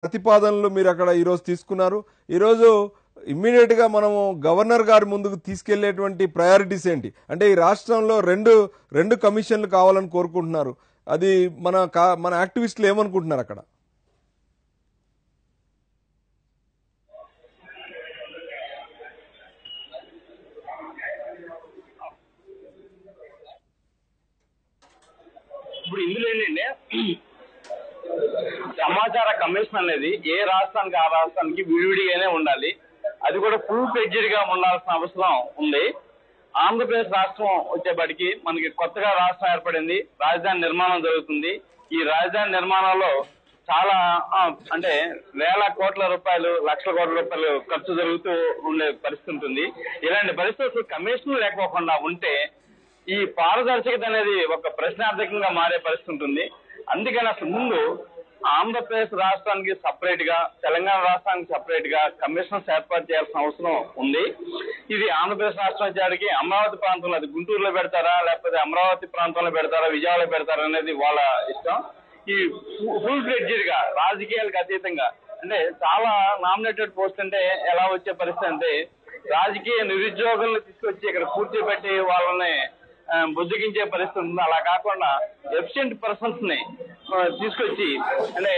ప్రతిపాదనలు మీరు అక్కడ ఈరోజు తీసుకున్నారు. ఈరోజు ఇమ్మీడియట్ గా మనము గవర్నర్ గారి ముందుకు తీసుకెళ్లేటువంటి ప్రయారిటీస్ ఏంటి? అంటే ఈ రాష్ట్రంలో రెండు కమిషన్లు కావాలని కోరుకుంటున్నారు. అది మన యాక్టివిస్టులు ఏమనుకుంటున్నారు అక్కడ? ఇప్పుడు ఇందులో ఏంటంటే సమాచార కమిషన్ అనేది ఏ రాష్ట్రానికి ఆ రాష్ట్రానికి విడివిడిగానే ఉండాలి. అది కూడా ఫుల్ ఫ్లెడ్జ్డ్ గా ఉండాల్సిన అవసరం ఉంది. ఆంధ్రప్రదేశ్ రాష్ట్రం వచ్చేప్పటికి మనకి కొత్తగా రాష్ట్రం ఏర్పడింది, రాజధాని నిర్మాణం జరుగుతుంది. ఈ రాజధాని నిర్మాణంలో చాలా అంటే వేల కోట్ల రూపాయలు, లక్షల కోట్ల రూపాయలు ఖర్చు జరుగుతూ ఉండే పరిస్థితి ఉంటుంది. ఇలాంటి పరిస్థితులు కమిషన్ లేకపోకుండా ఉంటే ఈ పారదర్శకత అనేది ఒక ప్రశ్నార్థకంగా మారే పరిస్థితి ఉంటుంది. అందుకని అసలు ముందు ఆంధ్రప్రదేశ్ రాష్ట్రానికి సపరేట్ గా, తెలంగాణ రాష్ట్రానికి సపరేట్ గా కమిషన్స్ ఏర్పాటు చేయాల్సిన అవసరం ఉంది. ఇది ఆంధ్రప్రదేశ్ రాష్ట్రం వచ్చేటికి అమరావతి ప్రాంతంలో, అది గుంటూరులో పెడతారా లేకపోతే అమరావతి ప్రాంతంలో పెడతారా, విజయవాడలో పెడతారా అనేది వాళ్ళ ఇష్టం. ఈ ఫుల్ ఫ్లెడ్జ్డ్ గా రాజకీయాలకు అతీతంగా, అంటే చాలా నామినేటెడ్ పోస్ట్ అంటే ఎలా వచ్చే పరిస్థితి అంటే రాజకీయ నిరుద్యోగులను తీసుకొచ్చి ఇక్కడ కూర్చోబెట్టి వాళ్ళని బుజ్జగించే పరిస్థితి ఉంది. అలా కాకుండా ఎఫిషియెంట్ పర్సన్స్ ని తీసుకొచ్చి, అంటే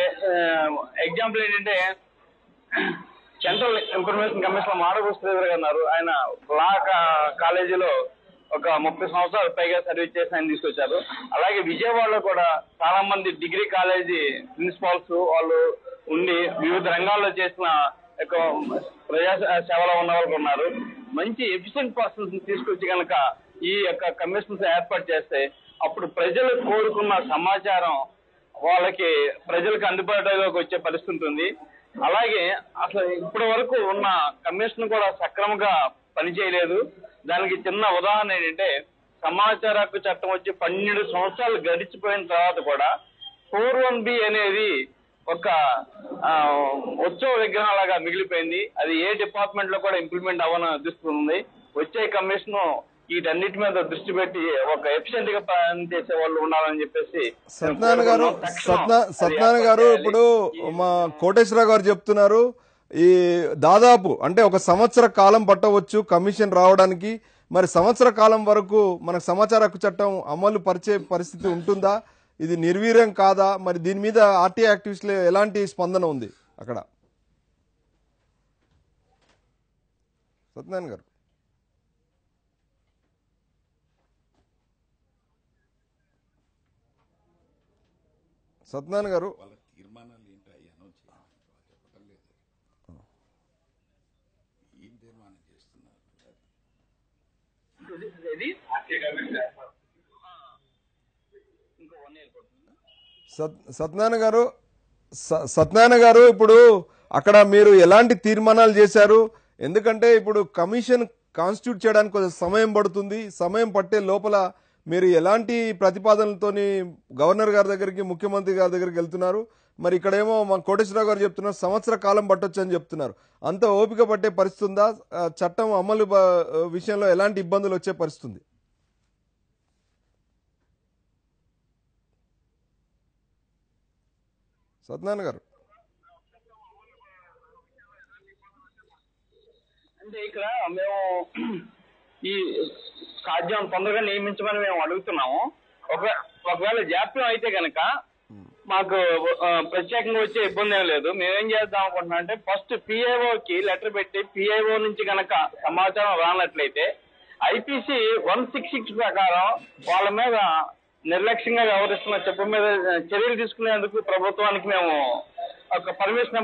ఎగ్జాంపుల్ ఏంటంటే సెంట్రల్ ఇన్ఫర్మేషన్ కమిషన్ మాడగూడ శ్రీధర్ గారు ఉన్నారు. ఆయన లా కాలేజీలో ఒక 30 సంవత్సరాలు పైగా సర్వీస్ చేసి ఆయన తీసుకొచ్చారు. అలాగే విజయవాడలో కూడా చాలా మంది డిగ్రీ కాలేజీ ప్రిన్సిపాల్స్ వాళ్ళు ఉండి వివిధ రంగాల్లో చేసిన ప్రజా సేవలో ఉన్న వాళ్ళు ఉన్నారు. మంచి ఎఫిషియెంట్ పర్సన్స్ తీసుకొచ్చి కనుక ఈ యొక్క కమిషన్స్ ఏర్పాటు చేస్తే అప్పుడు ప్రజలు కోరుకున్న సమాచారం వాళ్ళకి ప్రజలకు అందుబాటులోకి వచ్చే పరిస్థితి ఉంటుంది. అలాగే అసలు ఇప్పటి వరకు ఉన్న కమిషన్ కూడా సక్రమంగా పనిచేయలేదు. దానికి చిన్న ఉదాహరణ ఏంటంటే సమాచార హక్కు చట్టం వచ్చి 12 సంవత్సరాలు గడిచిపోయిన తర్వాత కూడా 4(1)B అనేది ఒక ఉత్సవ విగ్రహం లాగా మిగిలిపోయింది. అది ఏ డిపార్ట్మెంట్ లో కూడా ఇంప్లిమెంట్ అవ్వని దిస్తుంది. వచ్చే కమిషన్ వీటన్నిటి మీద దృష్టి పెట్టి ఒక ఎఫిషియెంట్ గా పనిచేసే వాళ్ళు ఉండాలని చెప్పేసి సత్యనారాయణ గారు ఇప్పుడు మా కోటేశ్వరరావు గారు చెప్తున్నారు, ఈ దాదాపు అంటే 1 సంవత్సర కాలం పట్టవచ్చు కమిషన్ రావడానికి. మరి సంవత్సర కాలం వరకు మనకు సమాచార హక్కు చట్టం అమలు పరిచే పరిస్థితి ఉంటుందా? ఇది నిర్వీర్యం కాదా? మరి దీని మీద ఆర్టీ యాక్టివిస్టులు ఎలాంటి స్పందన ఉంది అక్కడ? సత్యనారాయణ గారు. సత్యనారాయణ గారు తీర్మానాలు ఏంటో అవి అనౌన్స్ చెప్పటం లేదు. ఏం తీర్మానం చేస్తున్నారు? సత్యనారాయణ గారు ఇప్పుడు అక్కడ మీరు ఎలాంటి తీర్మానాలు చేశారు? ఎందుకంటే ఇప్పుడు కమిషన్ కాన్స్టిట్యూట్ చేయడానికి కొంచెం సమయం పడుతుంది. సమయం పట్టే లోపల మీరు ఎలాంటి ప్రతిపాదనలతోని గవర్నర్ గారి దగ్గరికి, ముఖ్యమంత్రి గారి దగ్గరికి వెళ్తున్నారు? మరి ఇక్కడేమో మా కోటేశ్వరరావు గారు చెప్తున్నారు సంవత్సర కాలం పట్టొచ్చు అని చెప్తున్నారు. అంత ఓపిక పట్టే పరిస్థితి ఉందా? చట్టం అమలు విషయంలో ఎలాంటి ఇబ్బందులు వచ్చే పరిస్థితి ఉంది? సత్యనారాయణ గారు. అంటే ఇక్కడ మేము ఈ సాధ్యం తొందరగా నియమించమని మేము అడుగుతున్నాము. ఒకవేళ జాప్యం అయితే కనుక మాకు ప్రత్యేకంగా వచ్చే ఇబ్బంది ఏం లేదు. మేమేం చేద్దాం అనుకుంటున్నాం అంటే ఫస్ట్ పిఐఓకి లెటర్ పెట్టి పిఐఓ నుంచి కనుక సమాచారం రానట్లయితే ఐపీసీ 166 ప్రకారం వాళ్ళ మీద నిర్లక్ష్యంగా వ్యవహరిస్తున్న చెప్పు మీద చర్యలు తీసుకునేందుకు ప్రభుత్వానికి మేము ఒక పర్మిషన్